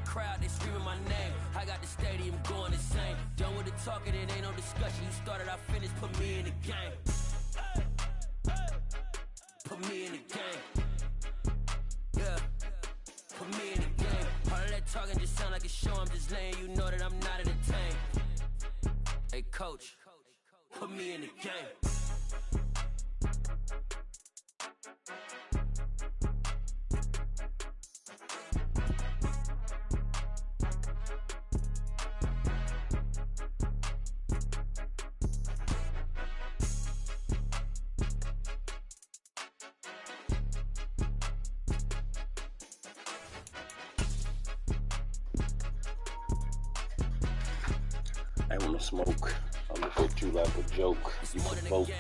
crowd, they screaming my name. I got the stadium going insane. Done with the talking, it ain't no discussion. You started, I finished, put me in the game. Put me in the game. Yeah, put me in the game. All of that talking just sound like a show. I'm just letting you know that I'm not entertained. Hey, coach, put me in the game. I wanna smoke. I'm gonna hit you like a joke. You provoked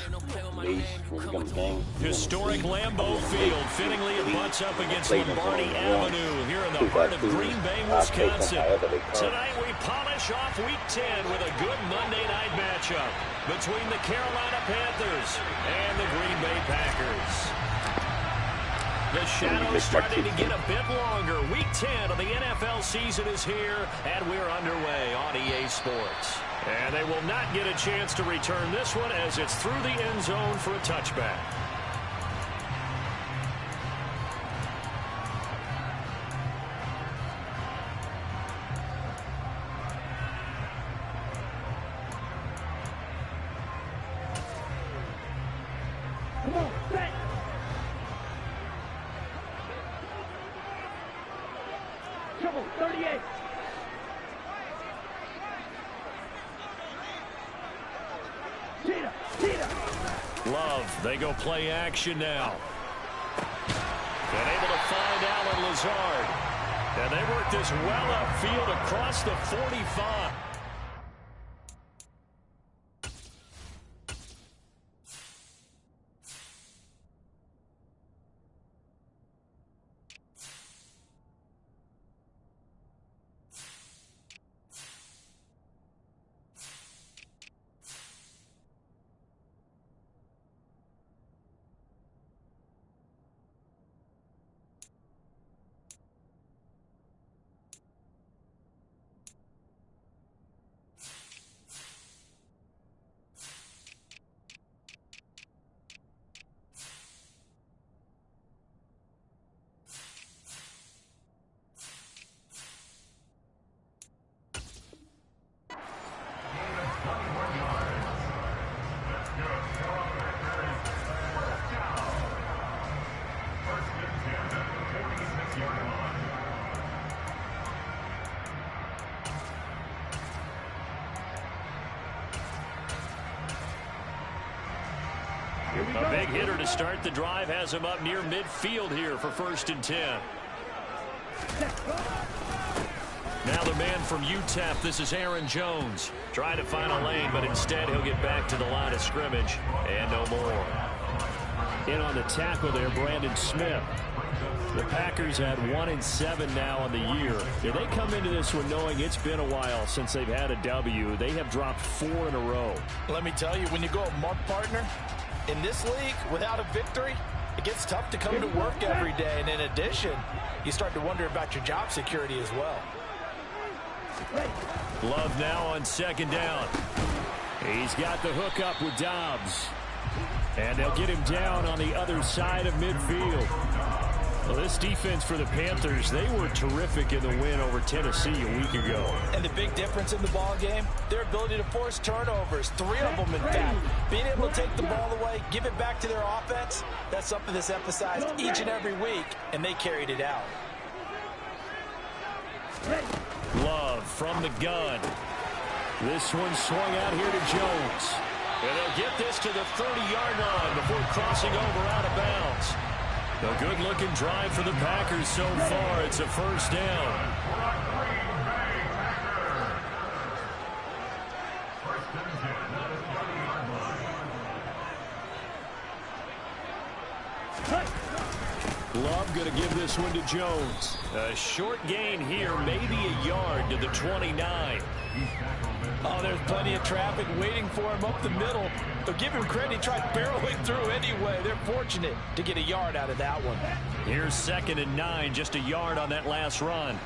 me when we come to game. Historic Lambeau Field fittingly abuts up against Lombardi Avenue here in the heart of Green Bay, Wisconsin. Tonight we polish off Week 10 with a good Monday night matchup between the Carolina Panthers and the Green Bay Packers. The shadow's starting to get a bit longer. Week 10 of the NFL season is here, and we're underway on EA Sports. And they will not get a chance to return this one as it's through the end zone for a touchback. Come on, back. Trouble, 38. Love, they go play action now. And able to find Alan Lazard. And they work this well upfield across the 45. A big hitter to start the drive has him up near midfield here for 1st and 10. Now the man from UTEP, this is Aaron Jones. Trying to find a lane, but instead he'll get back to the line of scrimmage and no more. In on the tackle there, Brandon Smith. The Packers had 1-7 now on the year. Yeah, they come into this one knowing it's been a while since they've had a W. They have dropped 4 in a row. Let me tell you, when you go a month partner, in this league, without a victory, it gets tough to come to work every day. And in addition, you start to wonder about your job security as well. Love now on 2nd down. He's got the hook up with Dobbs. And they'll get him down on the other side of midfield. Well, this defense for the Panthers, they were terrific in the win over Tennessee a week ago. And the big difference in the ball game, their ability to force turnovers, 3 of them in fact. Being able to take the ball away, give it back to their offense, that's something that's emphasized each and every week, and they carried it out. Love from the gun. This one swung out here to Jones. And they'll get this to the 30-yard line before crossing over out of bounds. A good-looking drive for the Packers so far. It's a 1st down. Love going to give this one to Jones. A short gain here, maybe a yard to the 29. Oh, there's plenty of traffic waiting for him up the middle. But give him credit, he tried barreling through anyway. They're fortunate to get a yard out of that one. Here's 2nd and 9, just a yard on that last run.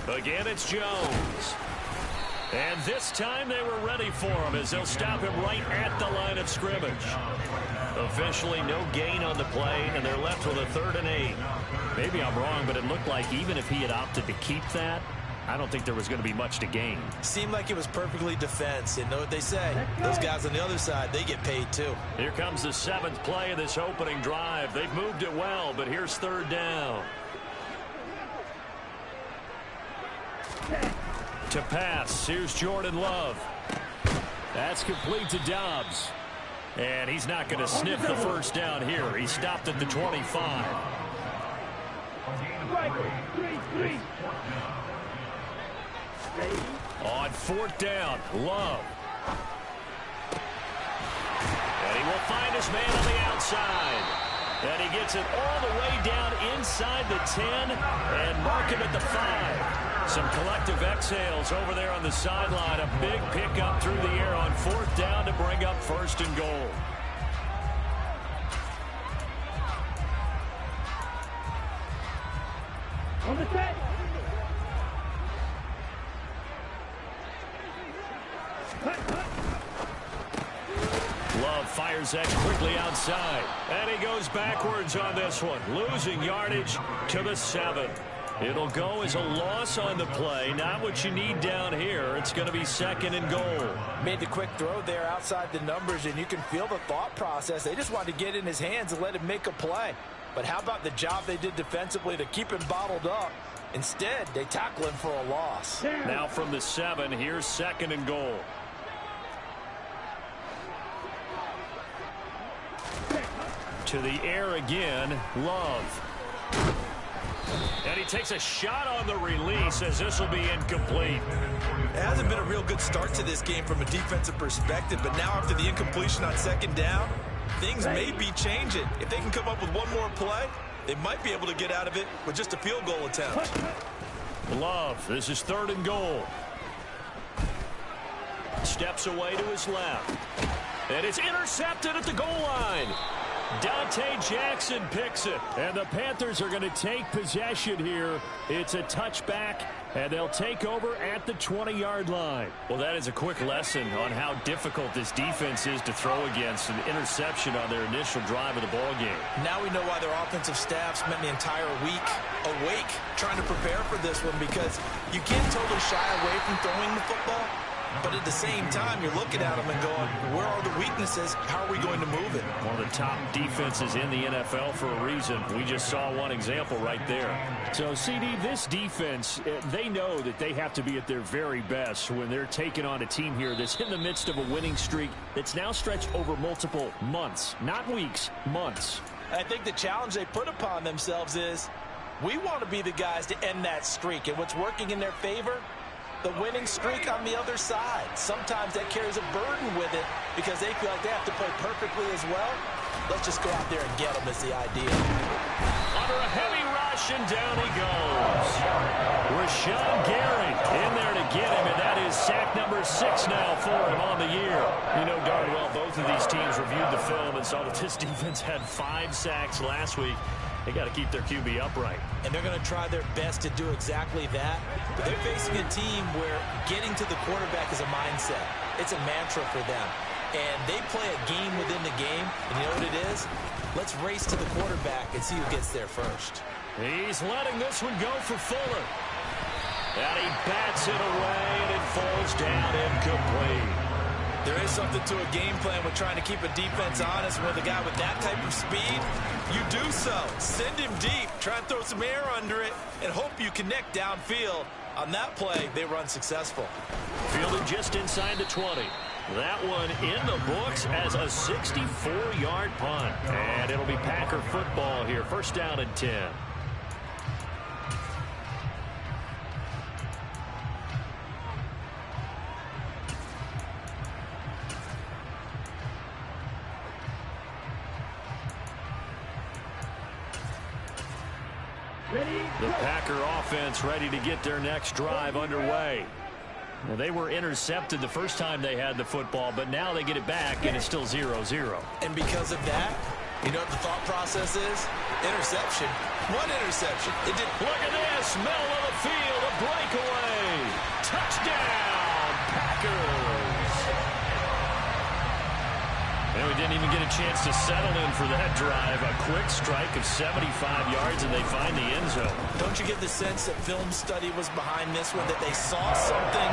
Again, it's Jones. And this time they were ready for him as they'll stop him right at the line of scrimmage. Officially no gain on the play, and they're left with a 3rd and 8. Maybe I'm wrong, but it looked like even if he had opted to keep that, I don't think there was going to be much to gain. Seemed like it was perfectly defense. You know what they say. Those guys on the other side, they get paid too. Here comes the 7th play of this opening drive. They've moved it well, but here's 3rd down. To pass, here's Jordan Love. That's complete to Dobbs. And he's not going to sniff the 1st down here. He stopped at the 25. On 4th down, Love. And he will find his man on the outside. And he gets it all the way down inside the 10 and mark him at the 5. Some collective exhales over there on the sideline. A big pickup through the air on 4th down to bring up 1st and goal. On the set. Love fires that quickly outside. And he goes backwards on this one. Losing yardage to the 7. It'll go as a loss on the play. Not what you need down here. It's going to be 2nd and goal. Made the quick throw there outside the numbers, and you can feel the thought process. They just wanted to get in his hands and let him make a play. But how about the job they did defensively to keep him bottled up? Instead, they tackle him for a loss. Now from the 7, here's 2nd and goal. To the air again, Love. And he takes a shot on the release as this will be incomplete. It hasn't been a real good start to this game from a defensive perspective, but now after the incompletion on 2nd down, things may be changing. If they can come up with one more play, they might be able to get out of it with just a field goal attempt. Love, this is 3rd and goal. Steps away to his left. And it's intercepted at the goal line. Dante Jackson picks it. And the Panthers are going to take possession here. It's a touchback, and they'll take over at the 20-yard line. Well, that is a quick lesson on how difficult this defense is to throw against. An interception on their initial drive of the ball game. Now we know why their offensive staff spent the entire week awake trying to prepare for this one, because you can't totally shy away from throwing the football. But at the same time, you're looking at them and going, where are the weaknesses? How are we going to move it? One of the top defenses in the NFL for a reason. We just saw one example right there. So, CD, this defense, they know that they have to be at their very best when they're taking on a team here that's in the midst of a winning streak that's now stretched over multiple months. Not weeks, months. I think the challenge they put upon themselves is, we want to be the guys to end that streak. And what's working in their favor? The winning streak on the other side. Sometimes that carries a burden with it because they feel like they have to play perfectly as well. Let's just go out there and get them is the idea. Under a heavy rush, and down he goes. Rashawn Gary in there to get him, and that is sack number 6 now for him on the year. You know darn well both of these teams reviewed the film and saw that this defense had 5 sacks last week. They got to keep their QB upright. And they're going to try their best to do exactly that. But they're facing a team where getting to the quarterback is a mindset. It's a mantra for them. And they play a game within the game. And you know what it is? Let's race to the quarterback and see who gets there first. He's letting this one go for Fuller. And he bats it away, and it falls down incomplete. There is something to a game plan with trying to keep a defense honest. With a guy with that type of speed, you do so. Send him deep, try and throw some air under it, and hope you connect downfield. On that play, they run successful. Fielded just inside the 20. That one in the books as a 64-yard punt. And it'll be Packer football here. 1st down and 10. The Packer offense ready to get their next drive underway. Well, they were intercepted the first time they had the football, but now they get it back, and it's still 0-0. And because of that, You know what the thought process is? Interception. One interception. It did. Look at this. Middle of the field. A breakaway. Touchdown, Packers. And we didn't even get a chance to settle in for that drive. A quick strike of 75 yards, and they find the end zone. Don't you get the sense that film study was behind this one, that they saw something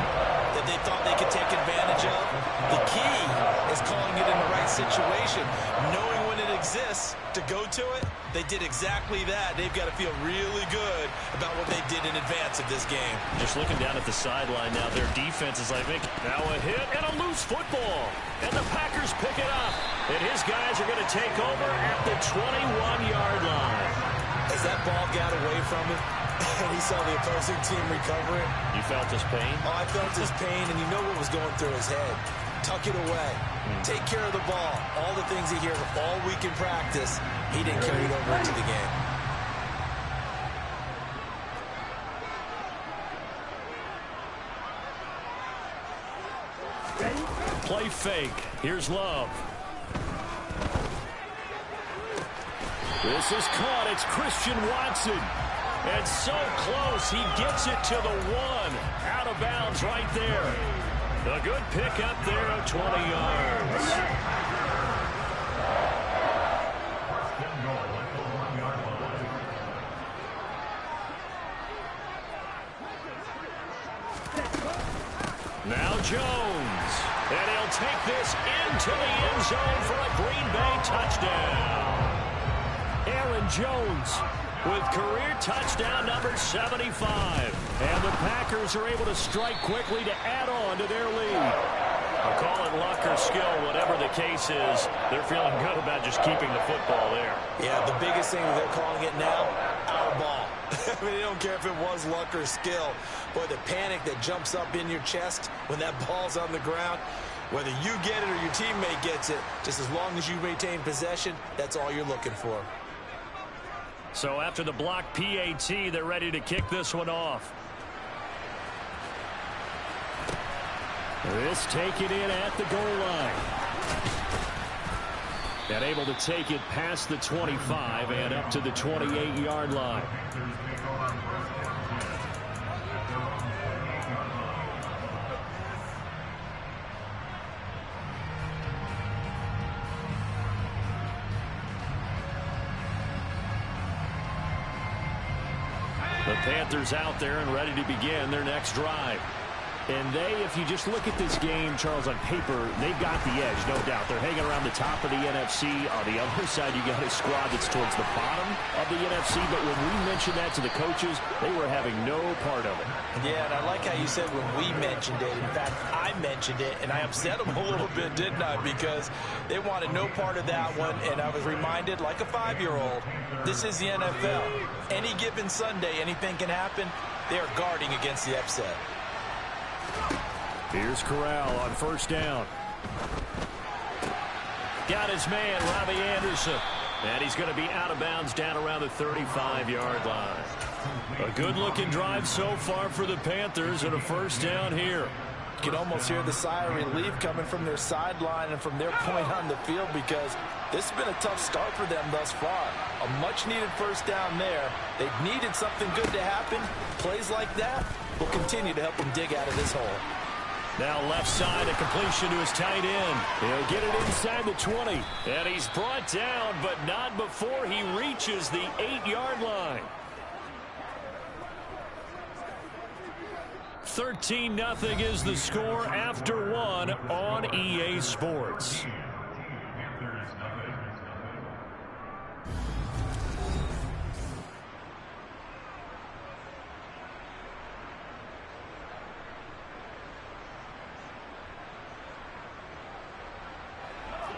that they thought they could take advantage of? The key is calling it in the right situation, knowing when it exists to go to it. They did exactly that. They've got to feel really good about what they did in advance of this game. Just looking down at the sideline now, their defense is like, now a hit and a loose football. And the Packers pick it up. And his guys are going to take over at the 21-yard line. As that ball got away from him, and he saw the opposing team recover it. You felt his pain? Oh, I felt his pain, and you know what was going through his head. Tuck it away. Take care of the ball. All the things he hears all week in practice, he didn't carry it over into the game. Play fake. Here's Love. This is caught. It's Christian Watson. And so close. He gets it to the one. Out of bounds right there. A good pick up there of 20 yards. Now Jones. And he'll take this into the end zone for a Green Bay touchdown. Aaron Jones with career touchdown number 75. And the Packers are able to strike quickly to add on to their lead. I'll call it luck or skill, whatever the case is. They're feeling good about just keeping the football there. Yeah, the biggest thing that they're calling it now, our ball. I mean, they don't care if it was luck or skill. Boy, the panic that jumps up in your chest when that ball's on the ground, whether you get it or your teammate gets it, just as long as you retain possession, that's all you're looking for. So after the block PAT, they're ready to kick this one off. This taken in at the goal line. And able to take it past the 25 and up to the 28-yard line. The Panthers out there and ready to begin their next drive. And they, if you just look at this game, Charles, on paper, they've got the edge, no doubt. They're hanging around the top of the NFC. On the other side, you got a squad that's towards the bottom of the NFC. But when we mentioned that to the coaches, they were having no part of it. Yeah, and I like how you said when we mentioned it. In fact, I mentioned it, and I upset them a little bit, didn't I? Because they wanted no part of that one, and I was reminded, like a 5-year-old, this is the NFL. Any given Sunday, anything can happen. They are guarding against the upset. Here's Corral on first down. Got his man, Robbie Anderson. And he's going to be out of bounds down around the 35-yard line. A good-looking drive so far for the Panthers and a first down here. You can almost hear the sigh of relief coming from their sideline and from their point on the field because this has been a tough start for them thus far. A much-needed first down there. They've needed something good to happen. Plays like that will continue to help them dig out of this hole. Now left side, a completion to his tight end. He'll get it inside the 20. And he's brought down, but not before he reaches the 8-yard line. 13-0 is the score after one on EA Sports.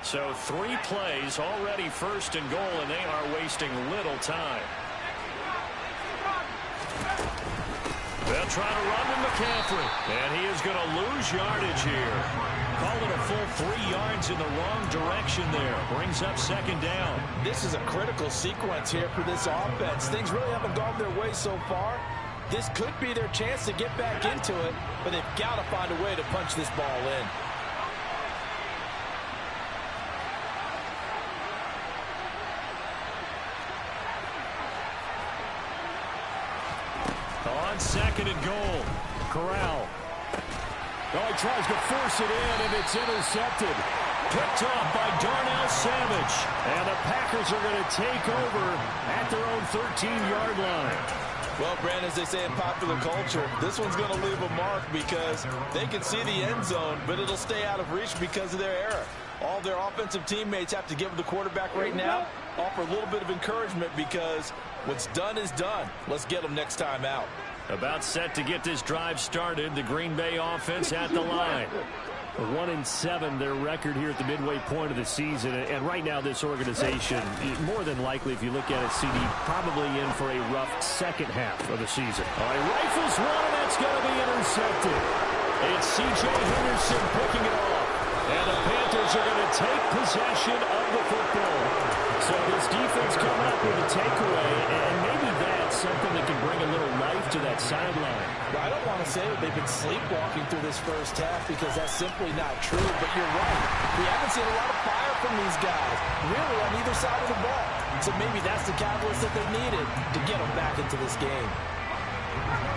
So 3 plays, already first and goal, and they are wasting little time. They'll try to run to McCaffrey, and he is going to lose yardage here. Call it a full 3 yards in the wrong direction there. Brings up second down. This is a critical sequence here for this offense. Things really haven't gone their way so far. This could be their chance to get back into it, but they've got to find a way to punch this ball in. On 2nd and goal. Corral. Oh, he tries to force it in, and it's intercepted. Picked off by Darnell Savage. And the Packers are going to take over at their own 13-yard line. Well, Brandon, as they say in popular culture, this one's going to leave a mark because they can see the end zone, but it'll stay out of reach because of their error. All their offensive teammates have to give the quarterback right now, offer a little bit of encouragement because what's done is done. Let's get them next time out. About set to get this drive started. The Green Bay offense at the line. 1-7 their record here at the midway point of the season. And right now this organization, more than likely if you look at it, CD, probably in for a rough second half of the season. All right, rifles one, and that's going to be intercepted. It's C.J. Henderson picking it off. And the Panthers are going to take possession of the football. So this defense coming up with a takeaway, and maybe that's something that can bring a little life to that sideline. Well, I don't want to say that they've been sleepwalking through this first half because that's simply not true, but you're right. We haven't seen a lot of fire from these guys, really on either side of the ball. So maybe that's the catalyst that they needed to get them back into this game.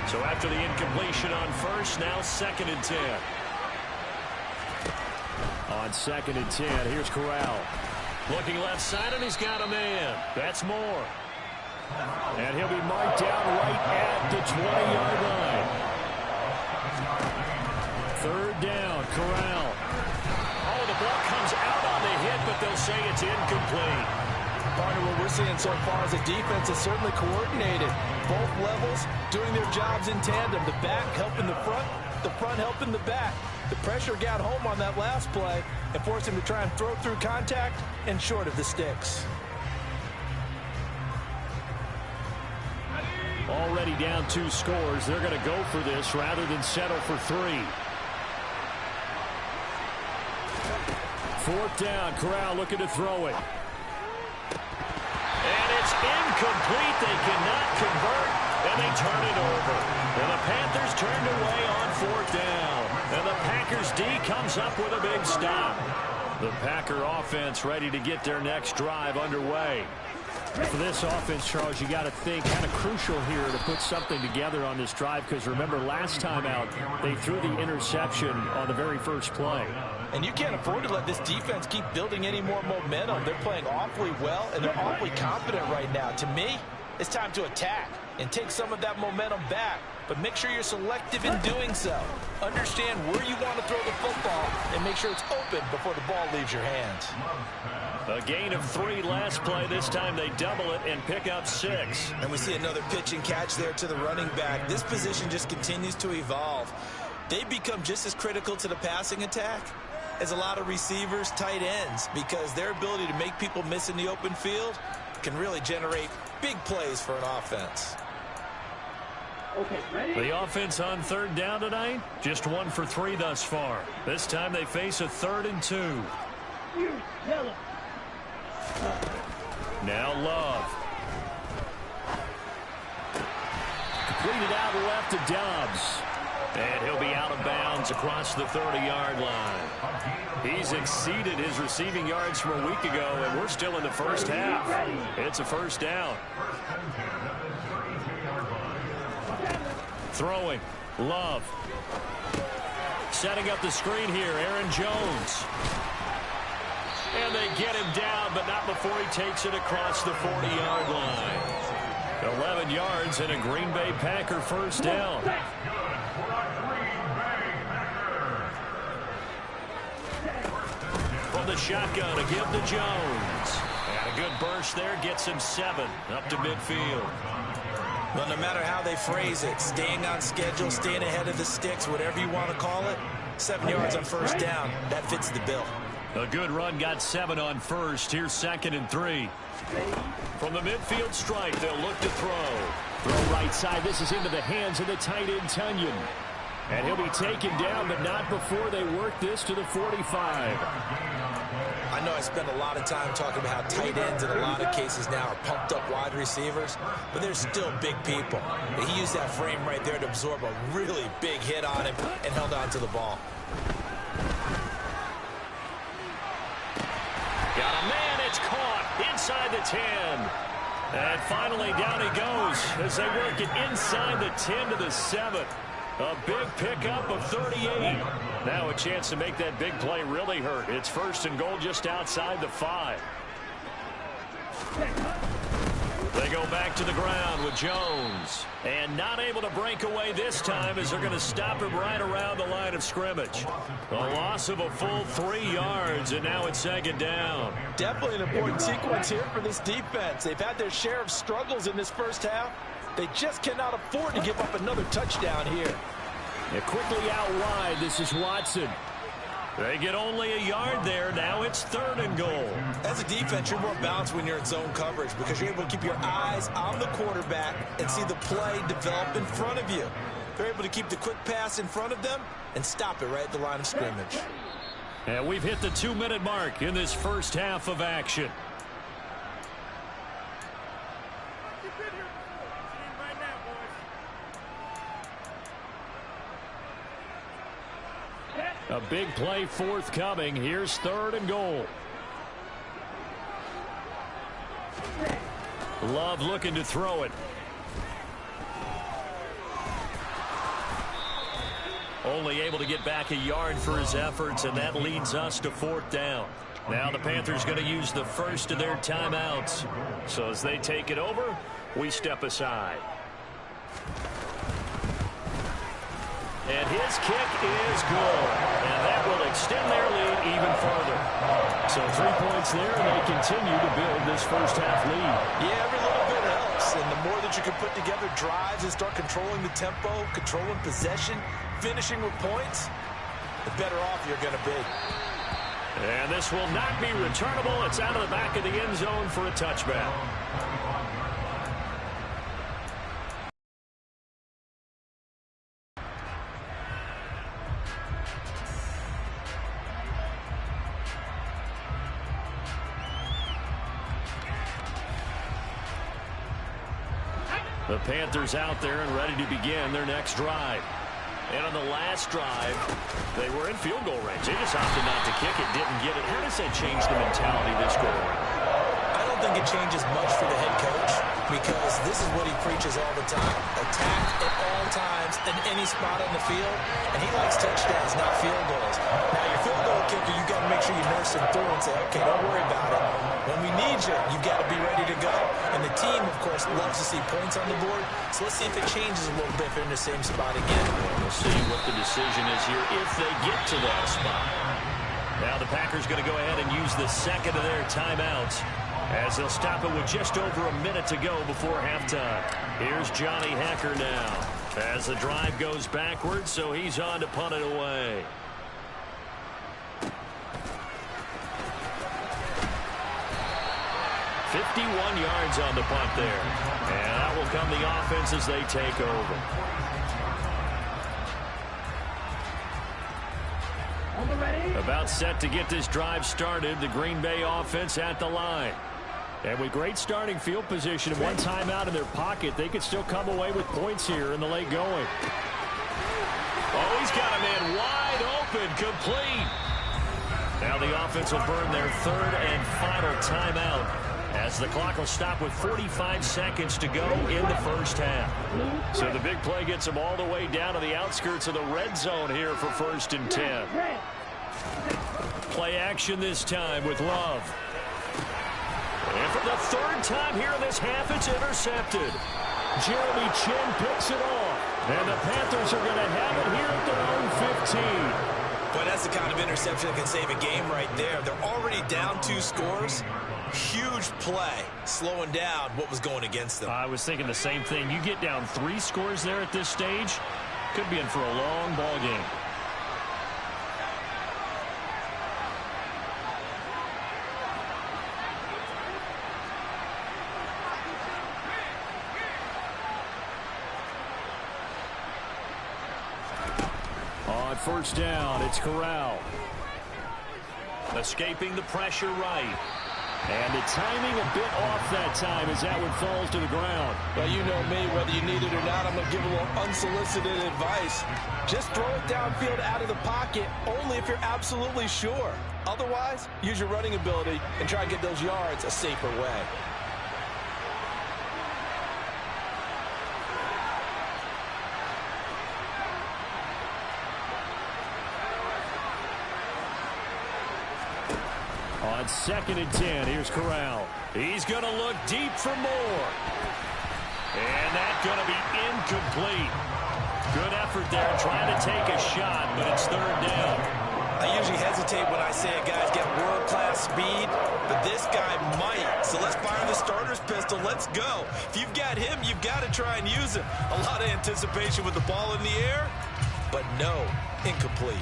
So after the incompletion on first, now 2nd and 10. On 2nd and 10, here's Corral. Looking left side, and he's got a man. That's Moore. And he'll be marked down right at the 20-yard line. 3rd down, Corral. Oh, the ball comes out on the hit, but they'll say it's incomplete. Partner, what we're seeing so far is the defense is certainly coordinated. Both levels doing their jobs in tandem. The back helping the front helping the back. The pressure got home on that last play and forced him to try and throw through contact and short of the sticks. Already down 2 scores. They're going to go for this rather than settle for 3. 4th down. Corral looking to throw it. And it's incomplete. They cannot convert, and they turn it over. And the Panthers turned away on 4th down. And the Packers D comes up with a big stop. The Packer offense ready to get their next drive underway. For this offense, Charles, you got to think kind of crucial here to put something together on this drive because remember last time out they threw the interception on the very first play. And you can't afford to let this defense keep building any more momentum. They're playing awfully well, and they're awfully confident right now. To me, it's time to attack and take some of that momentum back. But make sure you're selective in doing so. Understand where you want to throw the football and make sure it's open before the ball leaves your hands. A gain of 3 last play. This time they double it and pick up 6. And we see another pitch and catch there to the running back. This position just continues to evolve. They become just as critical to the passing attack as a lot of receivers, tight ends, because their ability to make people miss in the open field can really generate big plays for an offense. Okay, ready? The offense on 3rd down tonight, just 1 for 3 thus far. This time they face a 3rd and 2. You tell him. Now Love. Completed out left to Dobbs. And he'll be out of bounds across the 30-yard line. He's exceeded his receiving yards from a week ago, and we're still in the first half. It's a 1st down. Throwing. Love. Setting up the screen here, Aaron Jones. And they get him down, but not before he takes it across the 40-yard line. 11 yards and a Green Bay Packer 1st down. From the shotgun, a give to Jones. And a good burst there gets him 7 up to midfield. Well, no matter how they phrase it, staying on schedule, staying ahead of the sticks, whatever you want to call it, 7 yards on 1st down, that fits the bill. A good run got 7 on 1st. Here's 2nd and 3. From the midfield stripe, they'll look to throw. Throw right side. This is into the hands of the tight end, Tunyon. And he'll be taken down, but not before they work this to the 45. I know I spend a lot of time talking about how tight ends in a lot of cases now are pumped up wide receivers, but they're still big people. And he used that frame right there to absorb a really big hit on him and held on to the ball. Got a man, it's caught inside the 10. And finally, down he goes as they work it inside the 10 to the 7. A big pickup of 38. Now a chance to make that big play really hurt. It's 1st and goal just outside the 5. They go back to the ground with Jones. And not able to break away this time as they're going to stop him right around the line of scrimmage. A loss of a full 3 yards, and now it's 2nd down. Definitely an important sequence here for this defense. They've had their share of struggles in this first half. They just cannot afford to give up another touchdown here. And quickly out wide, this is Watson. They get only a yard there. Now it's 3rd and goal. As a defense, you're more balanced when you're in zone coverage because you're able to keep your eyes on the quarterback and see the play develop in front of you. They're able to keep the quick pass in front of them and stop it right at the line of scrimmage. And we've hit the 2-minute mark in this first half of action. A big play forthcoming. Here's 3rd and goal. Love looking to throw it. Only able to get back a yard for his efforts, and that leads us to 4th down. Now the Panthers going to use the first of their timeouts. So as they take it over, we step aside. And his kick is good. And that will extend their lead even further. So 3 points there, and they continue to build this first half lead. Yeah, every little bit helps. And the more that you can put together drives and start controlling the tempo, controlling possession, finishing with points, the better off you're going to be. And this will not be returnable. It's out of the back of the end zone for a touchback. The Panthers out there and ready to begin their next drive. And on the last drive, they were in field goal range. They just opted not to kick it, didn't get it. How does that change the mentality this go around? I don't think it changes much for the head coach because this is what he preaches all the time. Attack at all times in any spot on the field, and he likes touchdowns, not field goals. Now, your field goal kicker, you've got to make sure you nurse him through and say, okay, don't worry about it. When we need you, you've got to be ready to go. And the team, of course, loves to see points on the board. So let's see if it changes a little bit if they're in the same spot again. We'll see what the decision is here if they get to that spot. Now the Packers going to go ahead and use the second of their timeouts as they'll stop it with just over a minute to go before halftime. Here's Johnny Hekker now as the drive goes backwards, so he's on to punt it away. .51 yards on the punt there. And out will come the offense as they take over. About set to get this drive started. The Green Bay offense at the line. And with great starting field position and one timeout in their pocket, they could still come away with points here in the late going. Oh, he's got a man wide open, complete. Now the offense will burn their 3rd and final timeout as the clock will stop with 45 seconds to go in the first half. So the big play gets them all the way down to the outskirts of the red zone here for 1st and 10. Play action this time with Love. And for the 3rd time here in this half, it's intercepted. Jeremy Chin picks it off. And the Panthers are going to have it here at their own 15. But that's the kind of interception that can save a game right there. They're already down 2 scores. Huge play, slowing down what was going against them. I was thinking the same thing. You get down 3 scores there at this stage, could be in for a long ball game. On 1st down, it's Corral. Escaping the pressure right. And the timing a bit off that time as that one falls to the ground. Well, you know me, whether you need it or not, I'm going to give a little unsolicited advice. Just throw it downfield out of the pocket only if you're absolutely sure. Otherwise, use your running ability and try and get those yards a safer way. On 2nd and 10, here's Corral. He's going to look deep for more. And that's going to be incomplete. Good effort there trying to take a shot, but it's 3rd down. I usually hesitate when I say a guy's got world-class speed, but this guy might. So let's fire the starter's pistol. Let's go. If you've got him, you've got to try and use him. A lot of anticipation with the ball in the air, but no, incomplete.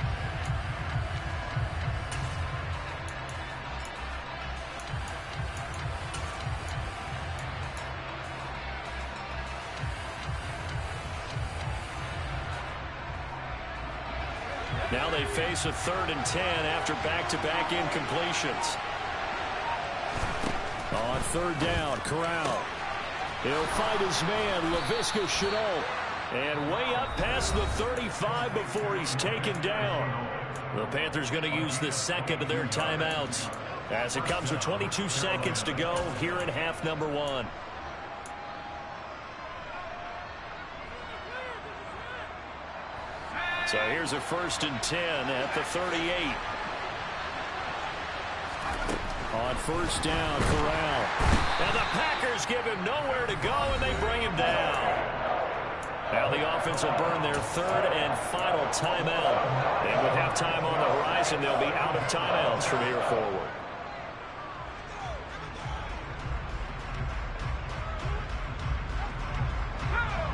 Now they face a 3rd and 10 after back-to-back incompletions. On 3rd down, Corral. He'll fight his man, Laviska Shenault. And way up past the 35 before he's taken down. The Panthers going to use the 2nd of their timeouts as it comes with 22 seconds to go here in half number 1. So here's a 1st and 10 at the 38. On 1st down, Corral. And the Packers give him nowhere to go, and they bring him down. Now the offense will burn their 3rd and final timeout. And with halftime on the horizon, they'll be out of timeouts from here forward.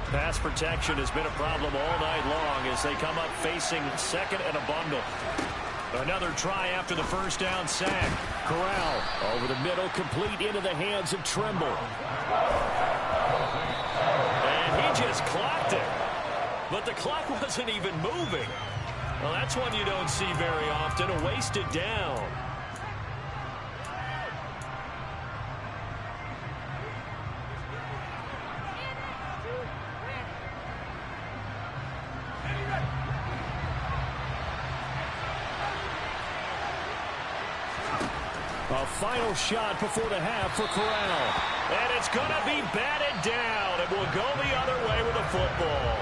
Pass protection has been a problem all night long as they come up facing 2nd and a bundle. Another try after the 1st down sack. Corral over the middle, complete into the hands of Trimble. And he just clocked it. But the clock wasn't even moving. Well, that's one you don't see very often, a wasted down. A final shot before the half for Corral. And it's going to be batted down. It will go the other way with a football.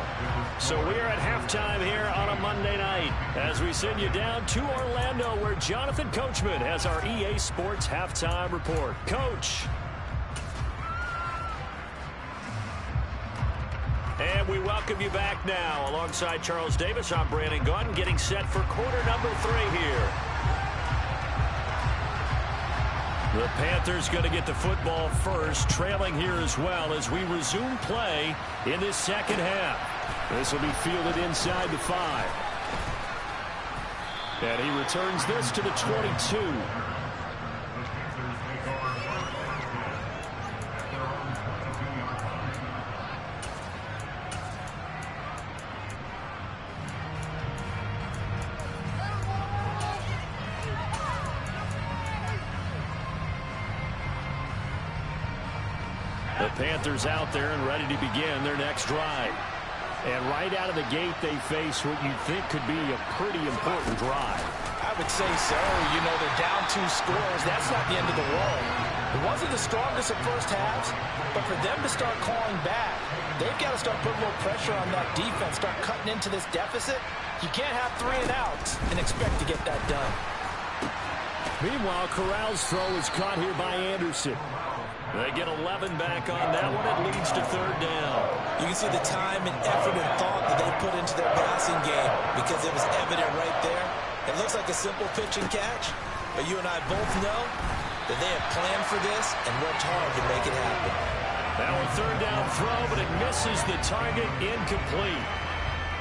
So we're at halftime here on a Monday night as we send you down to Orlando where Jonathan Coachman has our EA Sports halftime report. Coach. And we welcome you back now. Alongside Charles Davis, I'm Brandon Gunn getting set for quarter number 3 here. The Panthers going to get the football first, trailing here as well as we resume play in this 2nd half. This will be fielded inside the 5. And he returns this to the 22. The Panthers out there and ready to begin their next drive. And right out of the gate, they face what you think could be a pretty important drive. I would say so. You know, they're down 2 scores. That's not the end of the world. It wasn't the strongest of first halves, but for them to start clawing back, they've got to start putting a little pressure on that defense, start cutting into this deficit. You can't have 3 and outs and expect to get that done. Meanwhile, Corral's throw is caught here by Anderson. They get 11 back on that one. It leads to 3rd down. You can see the time and effort and thought that they put into their passing game because it was evident right there. It looks like a simple pitch and catch, but you and I both know that they have planned for this and worked hard to make it happen. Now a 3rd down throw, but it misses the target, incomplete.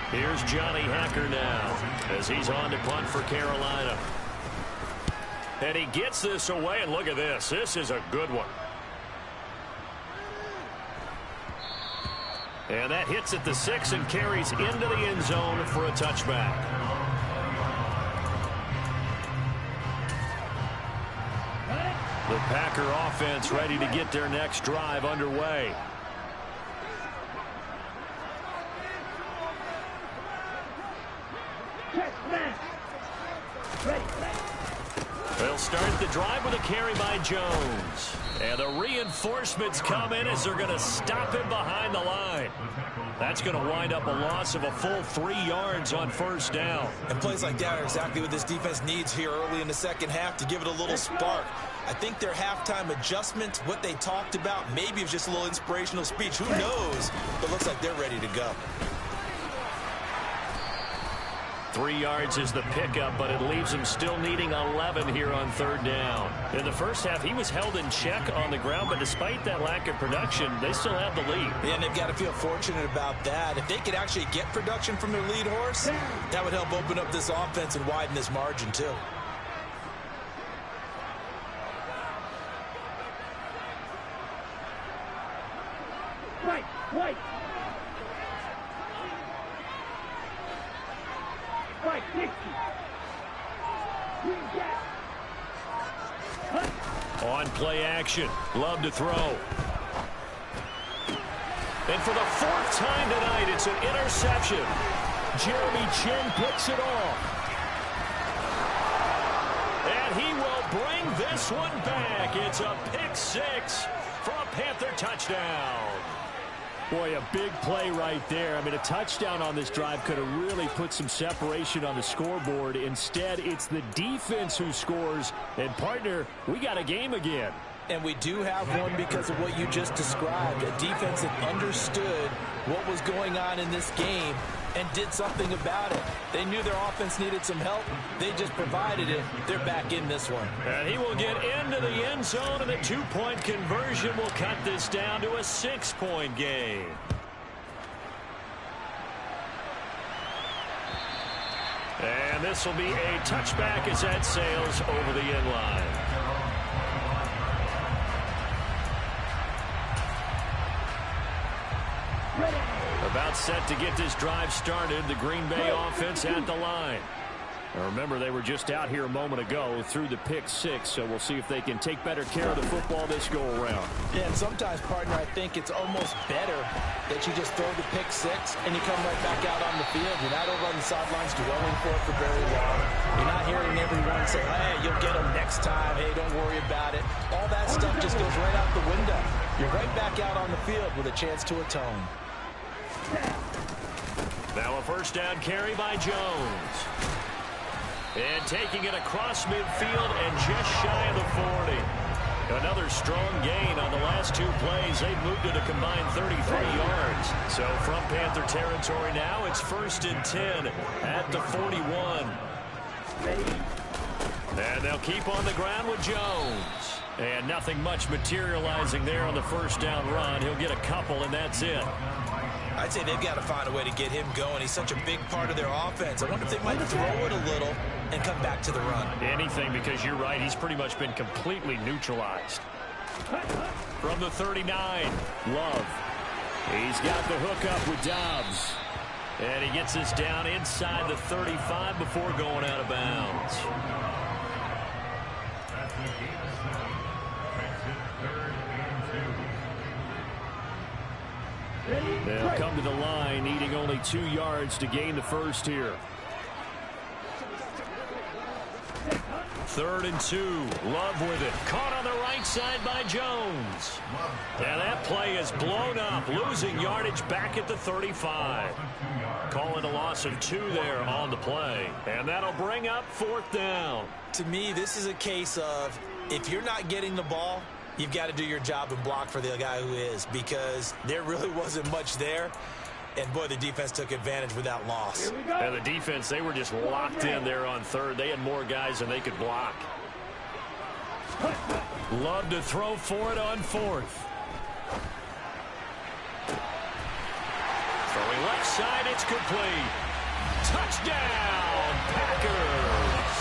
Here's Johnny Hacker now as he's on to punt for Carolina. And he gets this away, and look at this. This is a good one. And that hits at the 6 and carries into the end zone for a touchback. The Packer offense ready to get their next drive underway. They'll start the drive with a carry by Jones. And the reinforcements come in as they're going to stop him behind the line. That's going to wind up a loss of a full 3 yards on first down. And plays like that are exactly what this defense needs here early in the second half to give it a little spark. I think their halftime adjustment, what they talked about, maybe it was just a little inspirational speech. Who knows? But looks like they're ready to go. 3 yards is the pickup, but it leaves him still needing 11 here on third down. In the first half, he was held in check on the ground, but despite that lack of production, they still have the lead. Yeah, and they've got to feel fortunate about that. If they could actually get production from their lead horse, that would help open up this offense and widen this margin too. White. Right, 60. On play action. Love to throw. And for the 4th time tonight, it's an interception. Jeremy Chin picks it off. And he will bring this one back. It's a pick 6 for a Panther touchdown. Boy, a big play right there. I mean, a touchdown on this drive could have really put some separation on the scoreboard. Instead, it's the defense who scores. And, partner, we got a game again. And we do have one because of what you just described. A defense that understood what was going on in this game and did something about it. They knew their offense needed some help. They just provided it. They're back in this one. And he will get into the end zone, and a 2-point conversion will cut this down to a 6-point game. And this will be a touchback as that sails over the end line. About set to get this drive started. The Green Bay offense at the line. Now remember, they were just out here a moment ago through the pick 6, so we'll see if they can take better care of the football this go around. Yeah, and sometimes, partner, I think it's almost better that you just throw the pick 6 and you come right back out on the field. You're not over on the sidelines dwelling for it for very long. You're not hearing everyone say, hey, you'll get them next time. Hey, don't worry about it. All that stuff just goes right out the window. You're right back out on the field with a chance to atone. Now a first down carry by Jones. And taking it across midfield and just shy of the 40. Another strong gain on the last 2 plays. They've moved it a combined 33 yards. So from Panther territory now, it's 1st and 10 at the 41. And they'll keep on the ground with Jones. And nothing much materializing there on the first down run. He'll get a couple, and that's it. I'd say they've got to find a way to get him going. He's such a big part of their offense. I wonder if they might throw it a little and come back to the run. Anything, because you're right. He's pretty much been completely neutralized. From the 39, Love. He's got the hook up with Dobbs. And he gets this down inside the 35 before going out of bounds. They'll come to the line, needing only 2 yards to gain the first here. 3rd and 2. Love with it. Caught on the right side by Jones. And that play is blown up, losing yardage back at the 35. Calling a loss of 2 there on the play. And that'll bring up 4th down. To me, this is a case of if you're not getting the ball, you've got to do your job and block for the guy who is, because there really wasn't much there. And, boy, the defense took advantage with that loss. And the defense, they were just locked in there on 3rd. They had more guys than they could block. Love to throw for it on 4th. Throwing left side, it's complete. Touchdown, Packers.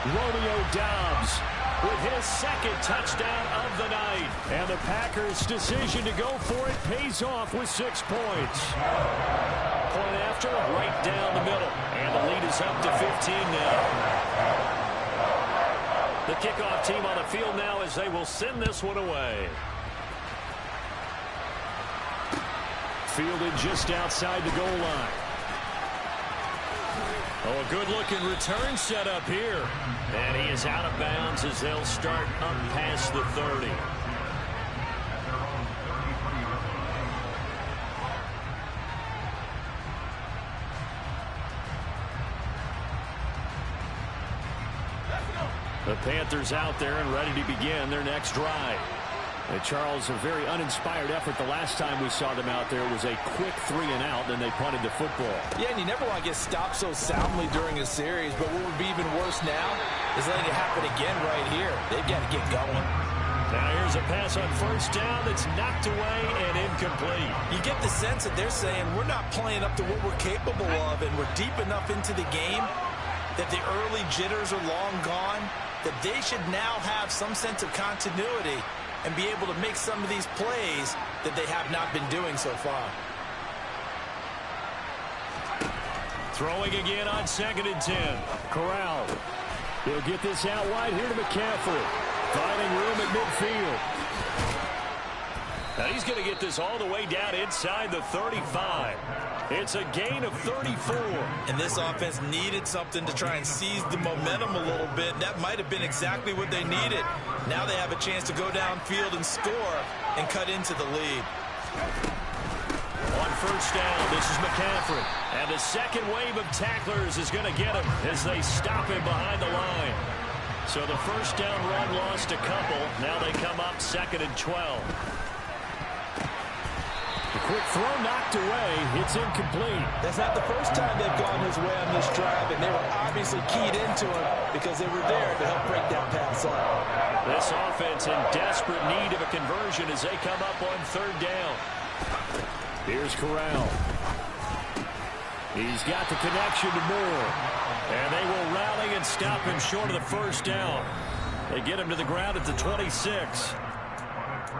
Romeo Dobbs with his 2nd touchdown of the night. And the Packers' decision to go for it pays off with 6 points. Point after, right down the middle. And the lead is up to 15 now. The kickoff team on the field now as they will send this one away. Fielded just outside the goal line. Oh, a good-looking return set up here. And he is out of bounds as they'll start up past the 30. Panthers out there and ready to begin their next drive. And Charles, a very uninspired effort the last time we saw them out there. It was a quick 3-and-out, and they punted the football. Yeah, and you never want to get stopped so soundly during a series, but what would be even worse now is letting it happen again right here. They've got to get going. Now here's a pass on first down that's knocked away and incomplete. You get the sense that they're saying we're not playing up to what we're capable of, and we're deep enough into the game that the early jitters are long gone, that they should now have some sense of continuity and be able to make some of these plays that they have not been doing so far. Throwing again on 2nd and 10. Corral. He'll get this out wide here to McCaffrey. Finding room at midfield. Now he's going to get this all the way down inside the 35. It's a gain of 34. And this offense needed something to try and seize the momentum a little bit. That might have been exactly what they needed. Now they have a chance to go downfield and score and cut into the lead. On first down, this is McCaffrey. And the second wave of tacklers is going to get him as they stop him behind the line. So the first down run lost a couple. Now they come up 2nd and 12. The quick throw knocked away. It's incomplete. That's not the first time they've gone his way on this drive, and they were obviously keyed into him because they were there to help break that pass up. This offense in desperate need of a conversion as they come up on 3rd down. Here's Corral. He's got the connection to Moore. And they will rally and stop him short of the first down. They get him to the ground at the 26.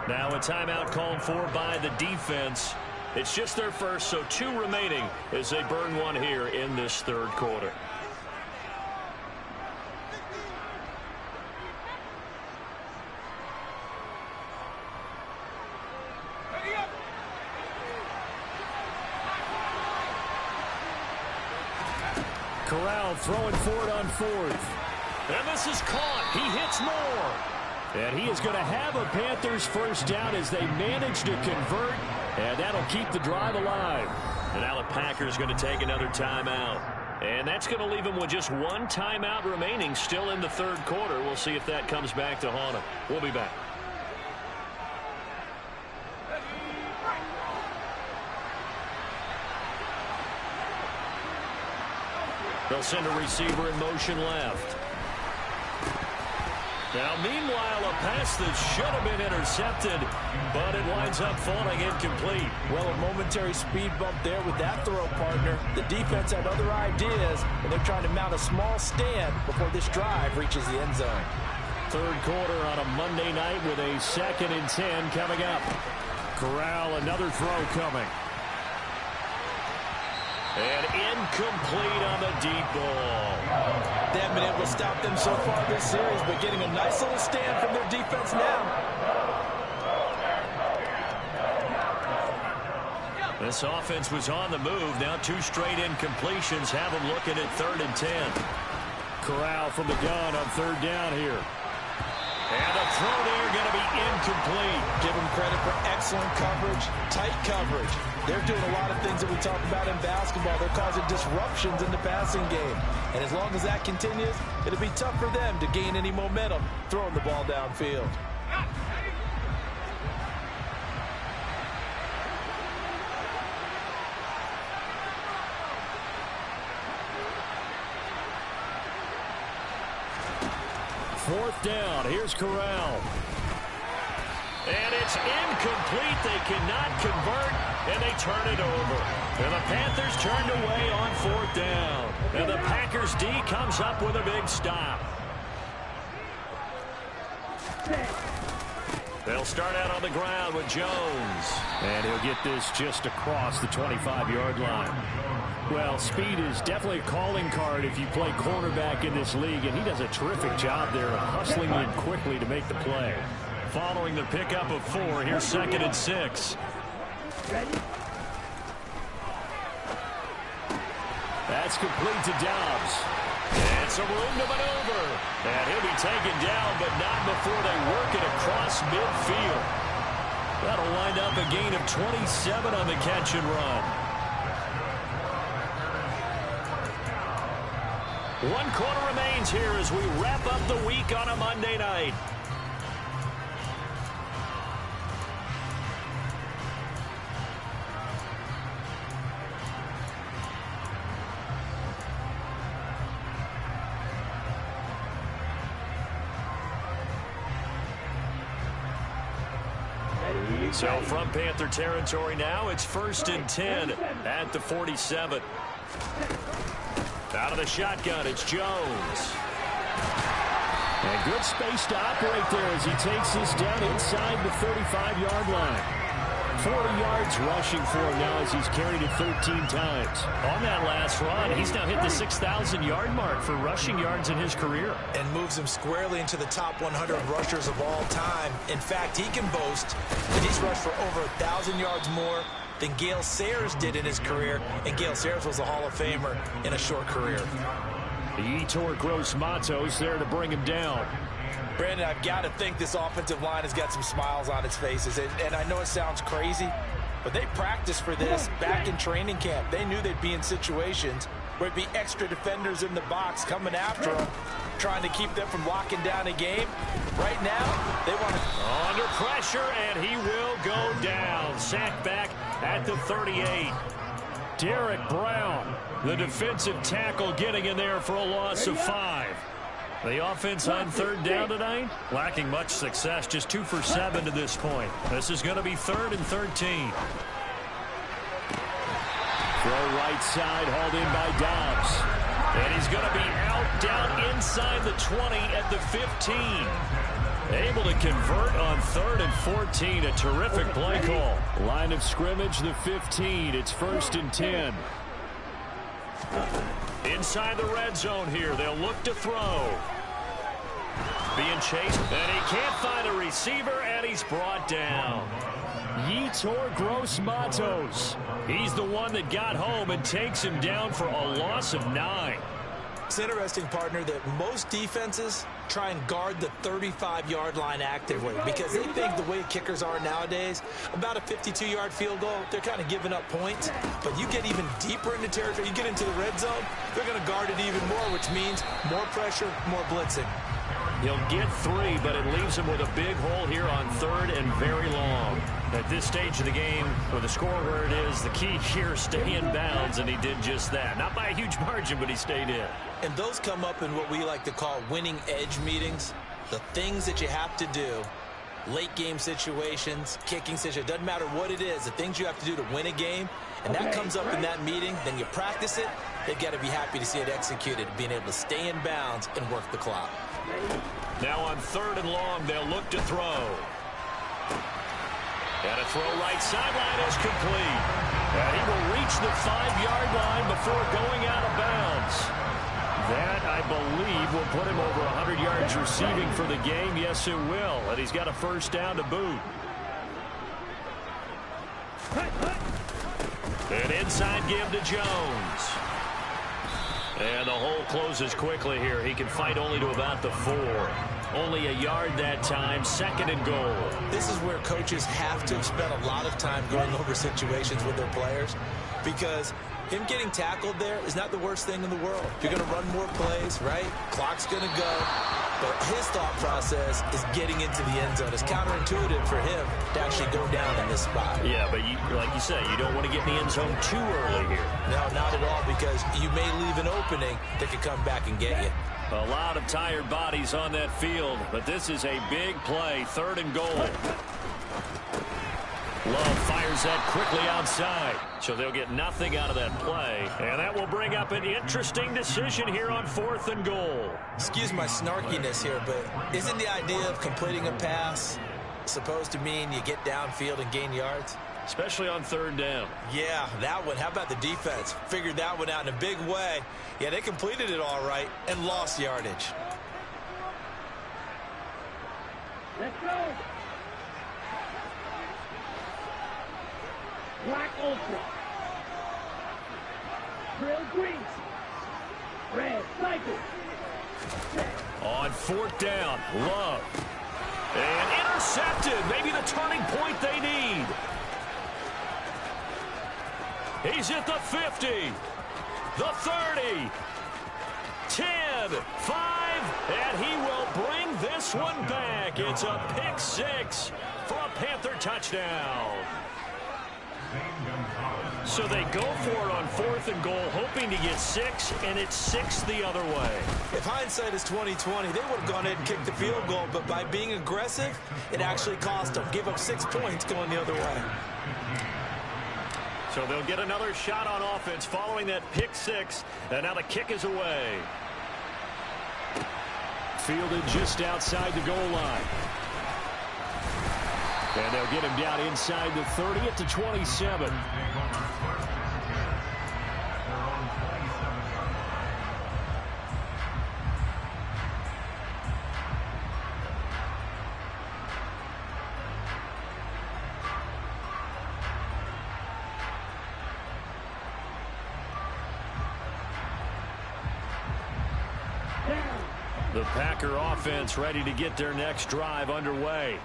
Now a timeout called for by the defense. It's just their first, so 2 remaining as they burn one here in this 3rd quarter. Corral throwing forward on 4th. And this is caught. He hits Moore. And he is going to have a Panthers first down as they manage to convert. And that'll keep the drive alive. And now the Packers going to take another timeout. And that's going to leave them with just 1 timeout remaining still in the 3rd quarter. We'll see if that comes back to haunt them. We'll be back. They'll send a receiver in motion left. Now, meanwhile, a pass that should have been intercepted, but it winds up falling incomplete. Well, a momentary speed bump there with that throw, partner. The defense had other ideas, and they're trying to mount a small stand before this drive reaches the end zone. 3rd quarter on a Monday night with a 2nd and 10 coming up. Corral, another throw coming. And incomplete on the deep ball. They haven't been able to stop them so far this series, but getting a nice little stand from their defense now. This offense was on the move. Now 2 straight incompletions have them looking at 3rd and 10. Corral from the gun on 3rd down here. And the throw there going to be incomplete. Give them credit for excellent coverage, tight coverage. They're doing a lot of things that we talk about in basketball. They're causing disruptions in the passing game. And as long as that continues, it'll be tough for them to gain any momentum throwing the ball downfield. Fourth down. Here's Corral. And it's incomplete. They cannot convert, and they turn it over. And the Panthers turned away on 4th down. And the Packers D comes up with a big stop. They'll start out on the ground with Jones. And he'll get this just across the 25-yard line. Well, speed is definitely a calling card if you play cornerback in this league, and he does a terrific job there of hustling in quickly to make the play. Following the pickup of 4, here's 2nd and 6. That's complete to Dobbs. And some room to maneuver. And he'll be taken down, but not before they work it across midfield. That'll wind up a gain of 27 on the catch and run. 1 quarter remains here as we wrap up the week on a Monday night. So from Panther territory now, it's 1st and 10 at the 47. Out of the shotgun, it's Jones. And good space to operate there as he takes this down inside the 35-yard line. 40 yards rushing for him now as he's carried it 13 times. On that last run, he's now hit the 6,000-yard mark for rushing yards in his career. And moves him squarely into the top 100 rushers of all time. In fact, he can boast that he's rushed for over 1,000 yards more than Gale Sayers did in his career. And Gale Sayers was a Hall of Famer in a short career. Yetur Gross-Matos there to bring him down. Brandon, I've got to think this offensive line has got some smiles on its faces. And I know it sounds crazy, but they practiced for this back in training camp. They knew they'd be in situations where it'd be extra defenders in the box coming after them, trying to keep them from locking down a game. Right now, they want to... Under pressure, and he will go down. Sacked back at the 38. Derek Brown, the defensive tackle, getting in there for a loss of 5. The offense on 3rd down tonight, lacking much success, just 2 for 7 to this point. This is going to be 3rd and 13. Throw right side, hauled in by Dobbs. And he's going to be out down inside the 20 at the 15. Able to convert on 3rd and 14. A terrific play call. Line of scrimmage, the 15. It's 1st and 10. Inside the red zone here. They'll look to throw. Being chased, and he can't find a receiver, and he's brought down. Yetur Gross-Matos. He's the one that got home and takes him down for a loss of 9. It's interesting, partner, that most defenses try and guard the 35-yard line actively because they think the way kickers are nowadays, about a 52-yard field goal, they're kind of giving up points. But you get even deeper into territory, you get into the red zone, they're going to guard it even more, which means more pressure, more blitzing. He'll get 3, but it leaves him with a big hole here on 3rd and very long. At this stage of the game, with the score where it is, the key here, stay in bounds, and he did just that. Not by a huge margin, but he stayed in. And those come up in what we like to call winning edge meetings. The things that you have to do, late game situations, kicking situations, doesn't matter what it is, the things you have to do to win a game, and that comes up in that meeting, then you practice it, they've got to be happy to see it executed, being able to stay in bounds and work the clock. Now on 3rd and long, they'll look to throw. And a throw right sideline is complete. And he will reach the 5-yard line before going out of bounds. That, I believe, will put him over 100 yards receiving for the game. Yes, it will. And he's got a 1st down to boot. An inside give to Jones. And the hole closes quickly here. He can fight only to about the 4. Only a yard that time, 2nd and goal. This is where coaches have to spend a lot of time going over situations with their players because him getting tackled there is not the worst thing in the world. You're going to run more plays, right? Clock's going to go. But his thought process is getting into the end zone. It's counterintuitive for him to actually go down in this spot. Yeah, but like you say, you don't want to get in the end zone too early here. No, not at all, because you may leave an opening that could come back and get you. A lot of tired bodies on that field, but this is a big play, 3rd and goal. Love fires that quickly outside, so they'll get nothing out of that play. And that will bring up an interesting decision here on 4th and goal. Excuse my snarkiness here, but isn't the idea of completing a pass supposed to mean you get downfield and gain yards? Especially on 3rd down. Yeah, that one. How about the defense? Figured that one out in a big way. Yeah, they completed it all right and lost yardage. Let's go. Black Ultra. Trail Greens. Red Cycle. On 4th down, Love. And intercepted. Maybe the turning point they need. He's at the 50, the 30, 10, 5, and he will bring this one back. It's a pick 6 for a Panther touchdown. So they go for it on 4th and goal, hoping to get 6, and it's 6 the other way. If hindsight is 20/20, they would have gone ahead and kicked the field goal, but by being aggressive, it actually cost them. Give up 6 points going the other way. So they'll get another shot on offense following that pick 6, and now the kick is away. Fielded just outside the goal line. And they'll get him down inside the 30 at the 27. The Packer offense ready to get their next drive underway.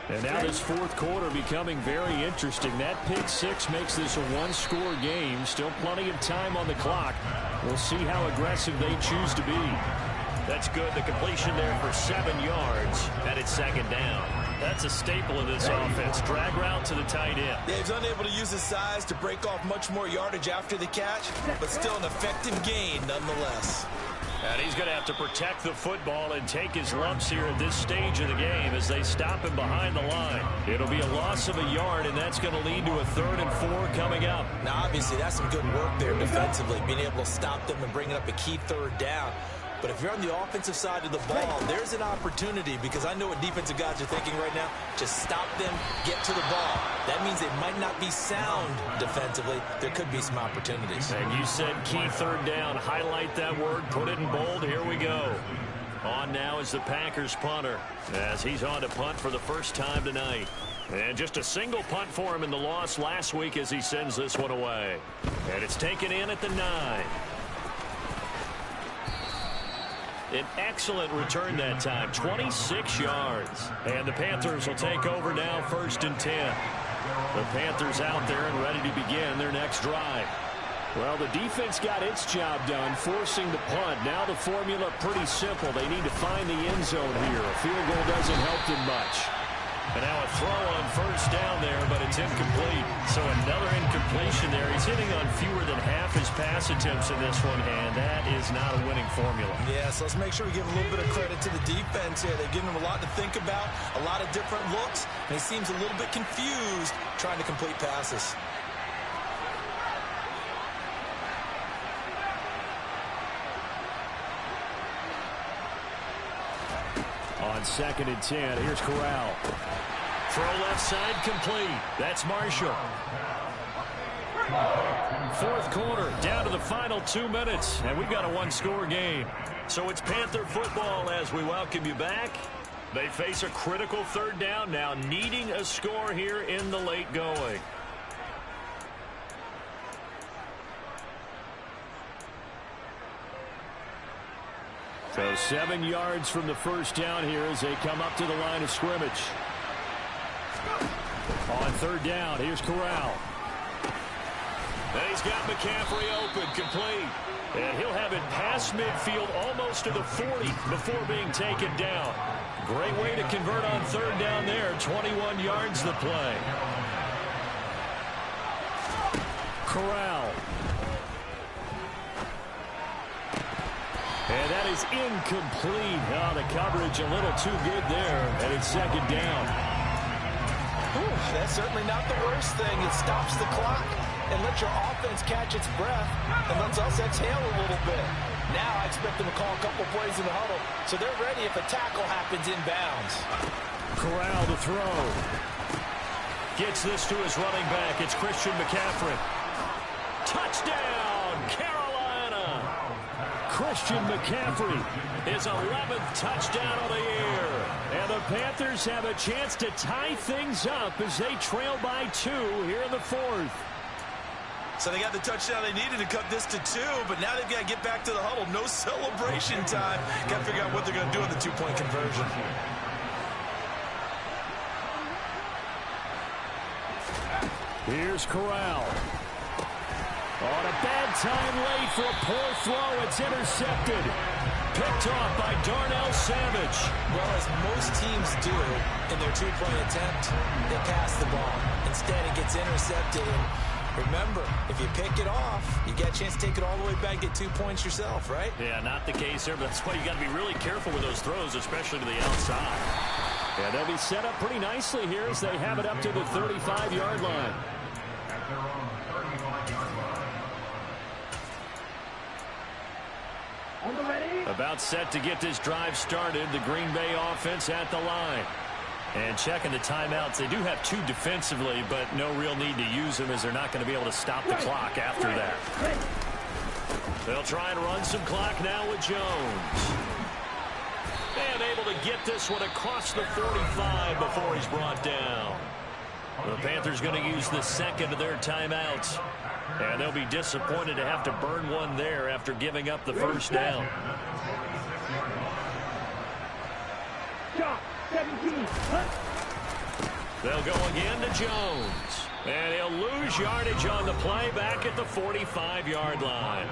And now this 4th quarter becoming very interesting. That pick 6 makes this a one-score game. Still plenty of time on the clock. We'll see how aggressive they choose to be. That's good. The completion there for 7 yards. And it's 2nd down. That's a staple of this offense. Drag route to the tight end. Yeah, he's unable to use his size to break off much more yardage after the catch, but still an effective gain nonetheless. And he's going to have to protect the football and take his lumps here at this stage of the game as they stop him behind the line. It'll be a loss of a yard, and that's going to lead to a 3rd and 4 coming up. Now, obviously, that's some good work there defensively, being able to stop them and bringing up a key 3rd down. But if you're on the offensive side of the ball, there's an opportunity, because I know what defensive guys are thinking right now. Just stop them, get to the ball. That means they might not be sound defensively. There could be some opportunities. And you said key 3rd down. Highlight that word. Put it in bold. Here we go. On now is the Packers punter as he's on to punt for the first time tonight. And just a single punt for him in the loss last week as he sends this one away. And it's taken in at the 9. An excellent return that time, 26 yards. And the Panthers will take over now, 1st and 10. The Panthers out there and ready to begin their next drive. Well, the defense got its job done, forcing the punt. Now the formula pretty simple. They need to find the end zone here. A field goal doesn't help them much. And now a throw on 1st down there, but it's incomplete. So another incompletion there. He's hitting on fewer than half his pass attempts in this one, and that is not a winning formula. Yeah, so let's make sure we give a little bit of credit to the defense here. They've given him a lot to think about, a lot of different looks, and he seems a little bit confused trying to complete passes. On 2nd and 10, here's Corral. Throw left side complete. That's Marshall. 4th quarter, down to the final 2 minutes, and we've got a one-score game. So it's Panther football as we welcome you back. They face a critical 3rd down now, needing a score here in the late going. So 7 yards from the 1st down here as they come up to the line of scrimmage. On 3rd down, here's Corral. And he's got McCaffrey open, complete. And he'll have it past midfield almost to the 40 before being taken down. Great way to convert on 3rd down there. 21 yards the play. Corral. And that is incomplete. Oh, the coverage a little too good there. And it's 2nd down. Whew, that's certainly not the worst thing. It stops the clock and lets your offense catch its breath and lets us exhale a little bit. Now I expect them to call a couple plays in the huddle, so they're ready if a tackle happens inbounds. Corral to throw. Gets this to his running back. It's Christian McCaffrey. Touchdown, Carolina! Christian McCaffrey, his 11th touchdown of the year. And the Panthers have a chance to tie things up as they trail by 2 here in the 4th. So they got the touchdown they needed to cut this to 2, but now they've got to get back to the huddle. No celebration time. Got to figure out what they're going to do on the 2-point conversion. Here's Corral. On a bad time late for a poor throw. It's intercepted. picked off by Darnell Savage. Well, as most teams do in their two-point attempt, they pass the ball. Instead, it gets intercepted. And remember, if you pick it off, you get a chance to take it all the way back, get 2 points yourself, right? Yeah, not the case there, but that's why you got to be really careful with those throws, especially to the outside. Yeah, they'll be set up pretty nicely here as they have it up to the 35-yard line. About set to get this drive started. The Green Bay offense at the line. And checking the timeouts. They do have 2 defensively, but no real need to use them as they're not going to be able to stop the clock after that. They'll try and run some clock now with Jones. And able to get this one across the 45 before he's brought down. The Panthers going to use the second of their timeouts. And they'll be disappointed to have to burn one there after giving up the first down. They'll go again to Jones. And he'll lose yardage on the play back at the 45-yard line.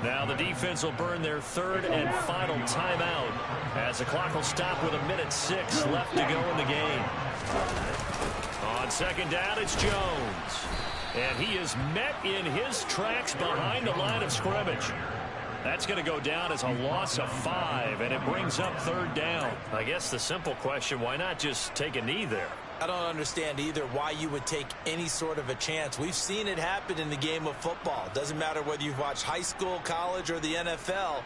Now the defense will burn their third and final timeout as the clock will stop with 1:06 left to go in the game. On second down, it's Jones. And he is met in his tracks behind the line of scrimmage. That's going to go down as a loss of 5, and it brings up third down. I guess the simple question, why not just take a knee there? I don't understand either why you would take any sort of a chance. We've seen it happen in the game of football. Doesn't matter whether you've watched high school, college, or the NFL.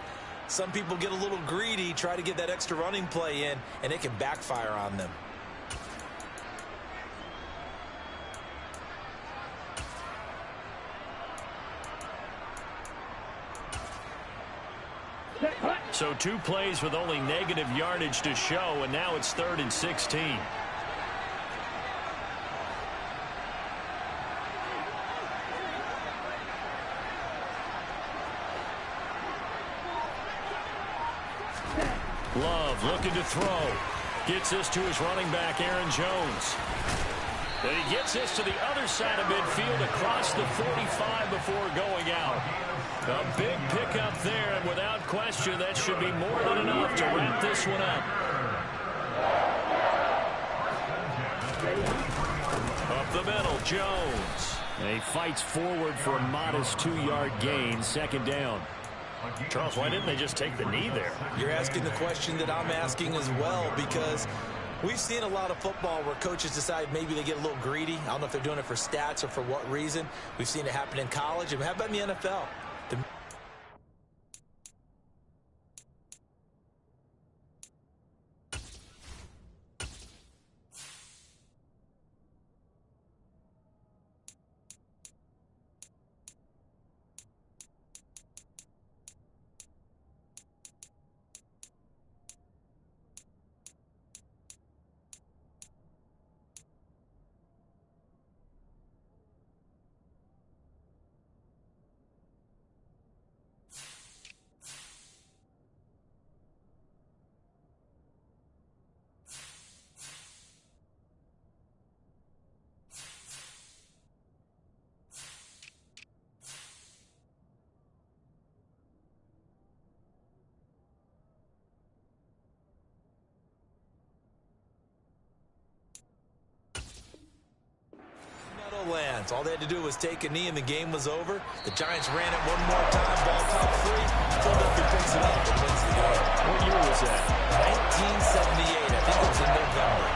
Some people get a little greedy, try to get that extra running play in, and it can backfire on them. So 2 plays with only negative yardage to show, and now it's 3rd and 16. Love looking to throw. Gets this to his running back, Aaron Jones. And he gets this to the other side of midfield across the 45 before going out. A big pickup there, and without question, that should be more than enough to wrap this one up. Up the middle, Jones. And he fights forward for a modest 2-yard gain, second down. Charles, why didn't they just take the knee there? You're asking the question that I'm asking as well, because we've seen a lot of football where coaches decide maybe they get a little greedy. I don't know if they're doing it for stats or for what reason. We've seen it happen in college. And how about in the NFL? Lands. All they had to do was take a knee and the game was over. The Giants ran it one more time. Ball top 3. Philadelphia picks it up and wins the game. What year was that? 1978. I think it was in November.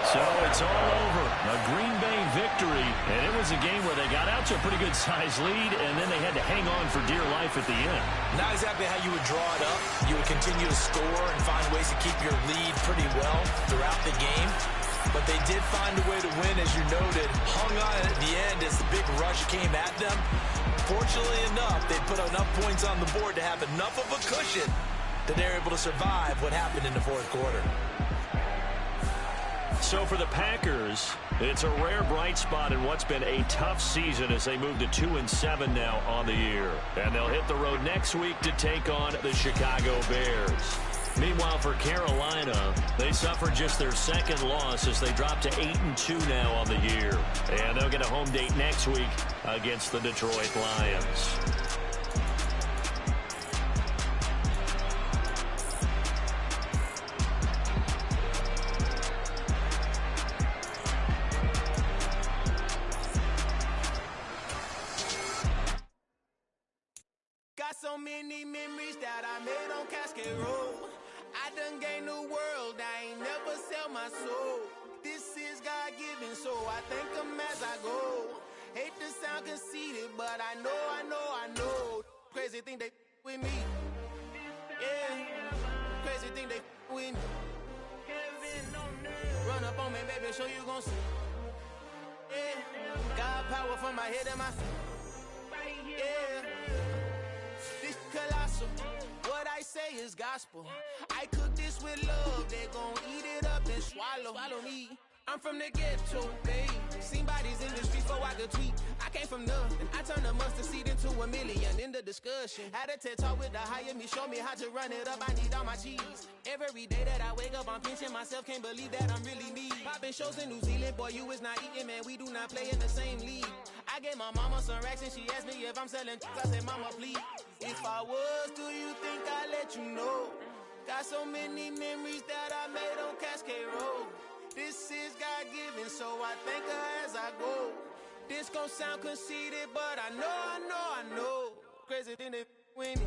So it's all over. A Green Bay victory. And it was a game where they got out to a pretty good size lead, and then they had to hang on for dear life at the end. Not exactly how you would draw it up. You would continue to score and find ways to keep your lead pretty well throughout the game. But they did find a way to win, as you noted. Hung on at the end as the big rush came at them. Fortunately enough, they put enough points on the board to have enough of a cushion that they're able to survive what happened in the fourth quarter. So for the Packers, it's a rare bright spot in what's been a tough season as they move to 2-7 now on the year. And they'll hit the road next week to take on the Chicago Bears. Meanwhile, for Carolina, they suffered just their second loss as they drop to 8-2 now on the year. And they'll get a home date next week against the Detroit Lions. so many memories that I made on Cascade Road. I done gained the world, I ain't never sell my soul. This is God-given, so I thank him as I go. Hate to sound conceited, but I know. Crazy thing they with me. Yeah, crazy thing they with me. Run up on me, baby, show you gon' see. Yeah, God power from my head and my feet. Yeah, this colossal. What I say is gospel. I cook this with love, they gon' eat it up and swallow me. I'm from the ghetto, babe. Seen bodies in the streets before I could tweet. I came from nothing. I turned a mustard seed into $1 million in the discussion. Had a TED talk with the hire me, show me how to run it up. I need all my cheese. Every day that I wake up, I'm pinching myself. Can't believe that I'm really me. Popping shows in New Zealand, boy, you is not eating, man. We do not play in the same league. I gave my mama some racks and she asked me if I'm selling. I said, mama, please. If I was, do you think I'd let you know? Got so many memories that I made on Cascade Road. This is God-given, so I thank her as I go. This gon' sound conceited, but I know. Crazy thing they with me.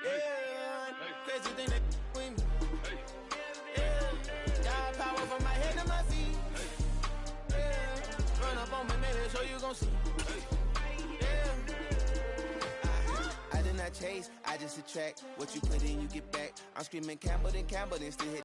Yeah, crazy thing they with me. Yeah, God power from my head to my feet. Yeah, run up on me, maybe so you gon' see. Yeah. I did not chase, I just attract. What you put in, you get back. I'm screaming Campbell, then still hit.